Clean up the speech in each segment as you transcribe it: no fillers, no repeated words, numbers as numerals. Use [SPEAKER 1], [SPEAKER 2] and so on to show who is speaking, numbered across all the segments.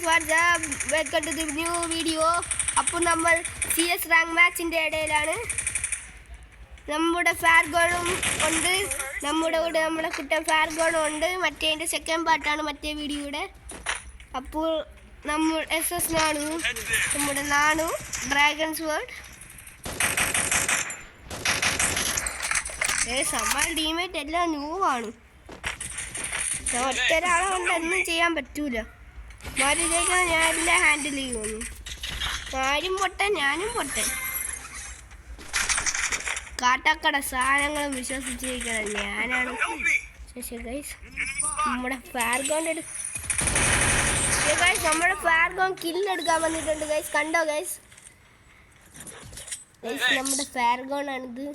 [SPEAKER 1] Welcome to the new video. അപ്പോൾ നമ്മൾ CS rank മാച്ചിൻ്റെ ഇടയിലാണ്. നമ്മുടെ ഫാർഗോണും ഉണ്ട്, നമ്മുടെ കൂടെ നമ്മുടെ കുട്ടൻ ഫാർഗോണും ഉണ്ട്. മറ്റേതിൻ്റെ സെക്കൻഡ് പാർട്ടാണ് മറ്റേ വീഡിയോയുടെ. അപ്പോൾ നമ്മൾ SS നാണു, നമ്മുടെ നാണു ഡ്രാഗൺസ് വേൾഡ്. നമ്മൾ ടീമേറ്റ് എല്ലാം ന്യൂ ആണ്. ഒറ്റ ഒരാളെ കൊണ്ട് ഒന്നും ചെയ്യാൻ പറ്റൂല. മാറി ജയിക്കണം, ഞാനെല്ലാം ഹാൻഡിൽ ചെയ്യുന്നു. ആരും പൊട്ടൻ, ഞാനും പൊട്ടൻ. കാട്ടാക്കട സാധനങ്ങളും വിശ്വസിച്ചിരിക്കണം ഞാനാണ്. ശരി ഗൈസ്, നമ്മുടെ ഫാർഗോൺ നമ്മുടെ ഫാർഗോൺ കില്ലെടുക്കാൻ വന്നിട്ടുണ്ട് ഗൈസ്. കണ്ടോ ഗൈസ്? നമ്മുടെ ഫാർഗോൺ ആണിത്.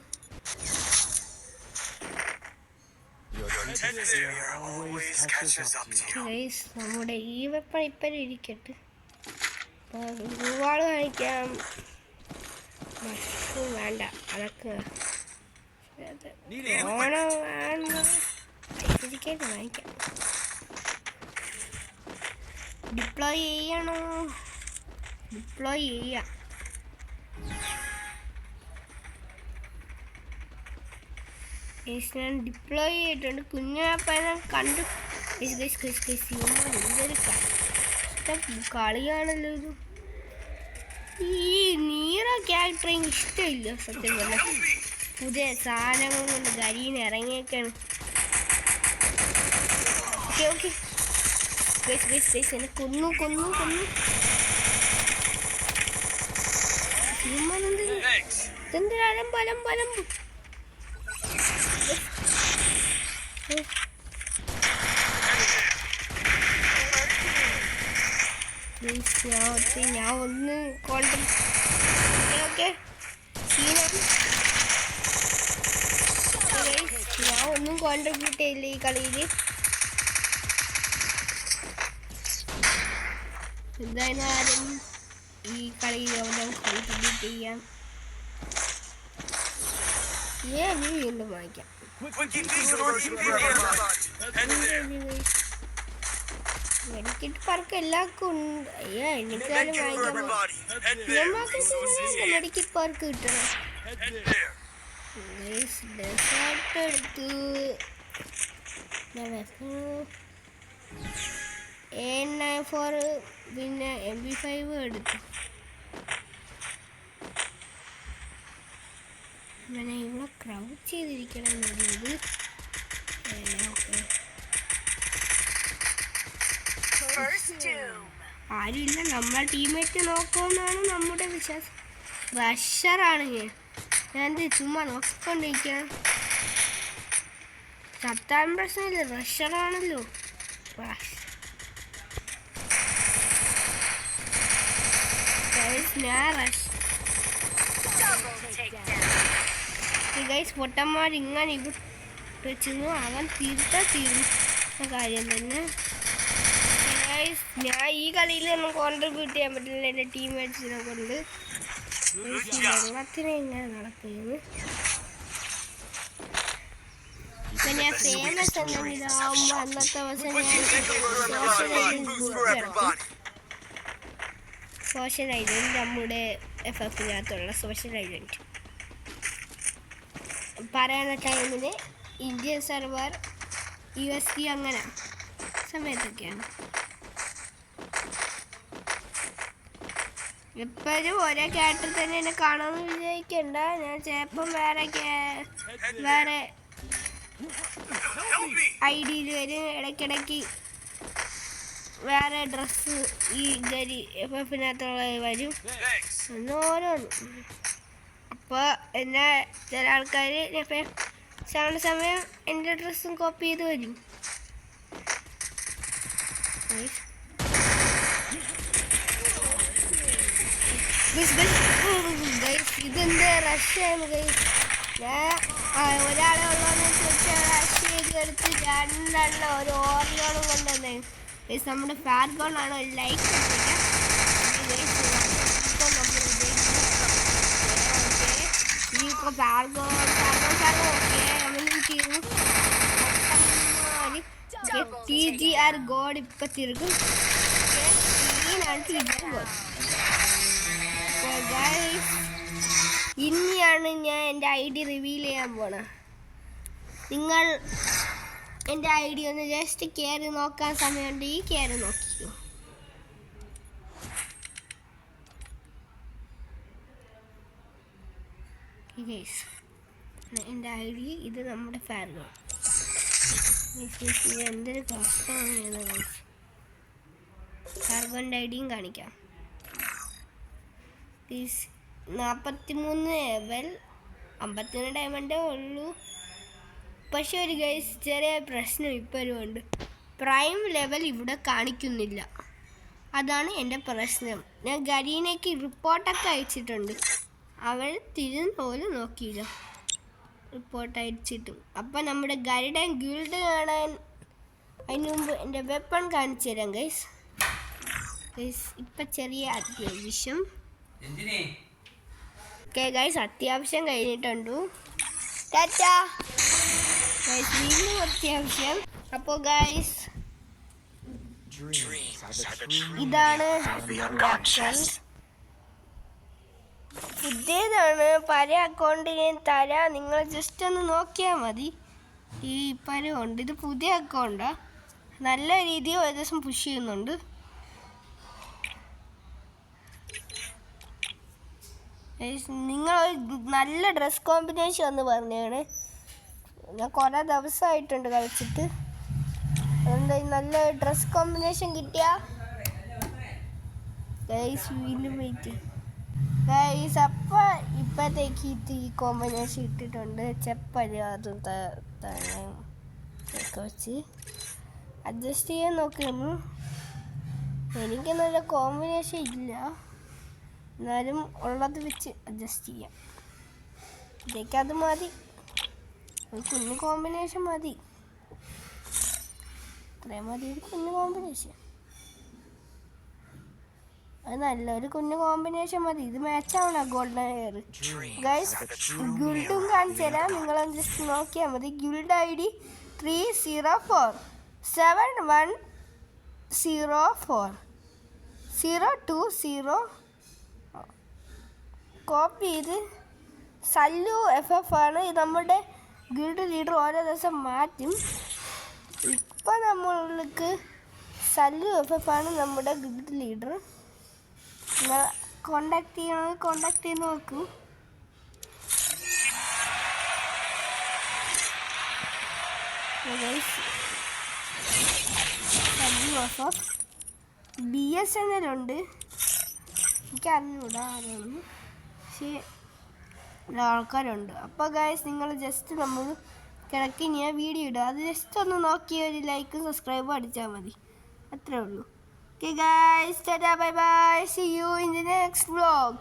[SPEAKER 1] നമ്മുടെ ഈ വെപ്പൺ ഇപ്പം ഇരിക്കട്ടെ. ഒരുപാട് വാങ്ങിക്കാം, വേണ്ട അതൊക്കെ വാങ്ങിക്കാം. ഡിപ്ലോയ് ചെയ്യണോ? ഡിപ്ലോയ് ചെയ്യാം. ഞാൻ ഡിപ്ലോയ് ചെയ്തിട്ടുണ്ട്. കുഞ്ഞാപ്പനെ കണ്ടു. എന്തൊരു കളിയാണല്ലോ ഇത്. ഈ നീറ ക്യാരക്ടറിങ് ഇഷ്ടമില്ല സത്യം പറഞ്ഞാൽ. പുതിയ സാധനങ്ങൾ കൊണ്ട് ഗരീന് ഇറങ്ങിയേക്കാണ്. ഓക്കെ ഓക്കെ എന്നെ കൊന്നു കൊന്നു കൊന്നു. ഇതെന്തൊരു അലമ്പ് അലമ്പ് അലമ്പ്. ഞാൻ ഒന്ന് ഞാൻ ഒന്നും കോൺട്രിബ്യൂട്ട് ചെയ്യില്ല ഈ കളിയിൽ. എന്തായാലും ഈ കളിയിൽ കോൺട്രിബ്യൂട്ട് ചെയ്യാം. നീ വീണ്ടും വാങ്ങിക്കാം. മെഡിക്കറ്റ് പാർക്ക് എല്ലാവർക്കും ഉണ്ട്. എനിക്കാരും വാങ്ങിക്കാൻ മെഡിക്കറ്റ് പാർക്ക് കിട്ടണം. ഡെസേർട്ട് എടുത്തു. A94 പിന്നെ MP5 എടുത്തു. അങ്ങനെ ഇവിടെ ക്രൗച്ച് ചെയ്തിരിക്കണം എന്നുള്ളത്. ആരുമില്ല, നമ്മളെ ടീമേറ്റ് നോക്കുമെന്നാണ് നമ്മുടെ വിശ്വാസം. റഷറാണ് ഞാൻ ചുമ്മാ നോക്കിക്കൊണ്ടിരിക്കണം. ചത്താൻ പ്രശ്നമില്ല, റഷറാണല്ലോ. പൊട്ടന്മാർ ഇങ്ങനെ വെച്ചിരുന്നു. അവൻ തീർന്ന കാര്യം തന്നെ. ഞാൻ ഈ കളിയിൽ ഒന്നും കോൺട്രിബ്യൂട്ട് ചെയ്യാൻ പറ്റില്ല എൻ്റെ ടീംമേറ്റ്സിനെ കൊണ്ട്. വെള്ളത്തിനെ ഇങ്ങനെ നടക്കുന്നു. ഇപ്പം ഞാൻ ഫേമസ് എന്തെങ്കിലാവുമ്പോൾ അന്നത്തെ ദിവസം ഞാൻ സോഷ്യൽ ഐലൻഡ് നമ്മുടെ FFനകത്തുള്ള സോഷ്യൽ ഐലൻഡ് പറയുന്ന ടൈമിന് ഇന്ത്യൻ സെർവർ USD അങ്ങനെ സമയത്തൊക്കെയാണ്. എപ്പോഴും ഒരേ ക്യാരക്ടർ തന്നെ എന്നെ കാണാമെന്ന് വിചാരിക്കണ്ട. ഞാൻ ചിലപ്പം വേറെ ID വരും. ഇടയ്ക്കിടയ്ക്ക് വേറെ ഡ്രസ്സ് ഈ ഗരി FFനകത്തുള്ള വരും. ഓരോന്ന്. അപ്പോൾ എന്നെ ചില ആൾക്കാർ സമയം എൻ്റെ ഡ്രസ്സും കോപ്പി ചെയ്ത് വരും. ഇതെന്ത് റഷ്യാണ് ഗൈസ്. ഞാൻ ഒരാളെ ഉള്ളതെന്ന് വെച്ചാൽ റഷ് ചെയ്ത് എടുത്ത് രണ്ടെണ്ണം ഒരു ഓറിയോണും കൊണ്ടുവന്നേ. ഗൈസ് നമ്മുടെ ഫാർഗോൺ ആണോ ലൈക്ക് TGR ഗോഡ് ഇപ്പം തിരുകും. ഇനിയാണ് ഞാൻ എൻ്റെ ID റിവീൽ ചെയ്യാൻ പോണത്. നിങ്ങൾ എൻ്റെ ID ഒന്ന് ജസ്റ്റ് കയറി നോക്കാൻ സമയമുണ്ടെങ്കിൽ കയറി നോക്കിക്കോ. എൻ്റെ ID ഇത് നമ്മുടെ ഫാർഗോൺ. എന്തൊരു കഷ്ടമാണ്. ഫാർഗോൻ്റെ ഐഡിയും കാണിക്കാം. 43 ലെവൽ, 51 ഡയമണ്ടേ ഉള്ളൂ. പക്ഷെ ഒരു ഗൈസ് ചെറിയ പ്രശ്നം ഇപ്പോഴും ഉണ്ട്. പ്രൈം ലെവൽ ഇവിടെ കാണിക്കുന്നില്ല. അതാണ് എൻ്റെ പ്രശ്നം. ഞാൻ ഗരീനയ്ക്ക് റിപ്പോർട്ടൊക്കെ അയച്ചിട്ടുണ്ട്. അവൾ തിരിഞ്ഞോല് നോക്കിയില്ല റിപ്പോർട്ട് അയച്ചിട്ടും. അപ്പം നമ്മുടെ ഗരുഡൻ ഗിൽഡ് കാണാൻ അതിന് മുമ്പ് എൻ്റെ വെപ്പൺ കാണിച്ചു തരാം ഗൈസ്. ഇപ്പം ചെറിയ അത്യാവശ്യം ഗൈസ്, അത്യാവശ്യം കഴിഞ്ഞിട്ടുണ്ട്. ടാറ്റാ ഗൈസ്, വീണ്ടും അത്യാവശ്യം. അപ്പോൾ ഗൈസ് ഇതാണ് പുതിയതാണ്. പഴയ അക്കൗണ്ട് ഞാൻ തരാം, നിങ്ങൾ ജസ്റ്റ് ഒന്ന് നോക്കിയാൽ മതി. ഈ പരമുണ്ട്, ഇത് പുതിയ അക്കൗണ്ടാണ്. നല്ല രീതിയിൽ ഒരു ദിവസം പുഷ് ചെയ്യുന്നുണ്ട്. നിങ്ങൾ നല്ല ഡ്രസ് കോമ്പിനേഷൻ എന്ന് പറഞ്ഞാണ്. ഞാൻ കുറേ ദിവസമായിട്ടുണ്ട് കളിച്ചിട്ട്. അതുകൊണ്ട് നല്ല ഡ്രസ് കോമ്പിനേഷൻ കിട്ടിയ ഗൈസ് വീണ്ടും വെയിറ്റ് ഗൈസ്. അപ്പം ഇപ്പോഴത്തേക്ക് ഈ കോമ്പിനേഷൻ ഇട്ടിട്ടുണ്ട്. ചെപ്പല് അതും വെച്ച് അഡ്ജസ്റ്റ് ചെയ്യാൻ നോക്കുന്നു. എനിക്ക് നല്ല കോമ്പിനേഷൻ ഇല്ല, എന്നാലും ഉള്ളത് വെച്ച് അഡ്ജസ്റ്റ് ചെയ്യാം. ഇതൊക്കെ അത് മതി, ഒരു കുഞ്ഞു കോമ്പിനേഷൻ മതി. ഇത്രയും മതി ഒരു കുഞ്ഞു കോമ്പിനേഷൻ. അത് നല്ലൊരു കുഞ്ഞു കോമ്പിനേഷൻ മതി. ഇത് മാച്ച് ആവണം ഗോൾഡൻ ഹെയർ ഗൈസ്. ഗിൽഡും കാണിച്ചു തരാം, നിങ്ങളൊന്ന് ജസ്റ്റ് നോക്കിയാൽ മതി. ഗിൽഡ് ID 304104 കോപ്പി ചെയ്ത് സല്ലു FF ആണ്. ഇത് നമ്മുടെ ഗിൽഡ് ലീഡർ ഓരോ ദിവസം മാറ്റും. ഇപ്പം നമ്മൾക്ക് സല്ലു FF ആണ് നമ്മുടെ ഗിൽഡ് ലീഡർ. നിങ്ങൾ കോണ്ടാക്ട് ചെയ്യണമെങ്കിൽ കോണ്ടാക്ട് ചെയ്ത് നോക്കൂ. BSNL ഉണ്ട്, എനിക്കറിഞ്ഞൂടാ ആരാണ്, പക്ഷേ ആൾക്കാരുണ്ട്. അപ്പോൾ ഗൈസ് നിങ്ങൾ ജസ്റ്റ് നമ്മൾ കിടക്കി ഞാൻ വീഡിയോ ഇടുക, അത് ജസ്റ്റ് ഒന്ന് നോക്കി ഒരു ലൈക്കും സബ്സ്ക്രൈബും അടിച്ചാൽ മതി. അത്രേ ഉള്ളൂ. Okay guys, tada, bye bye, see you in the next vlog.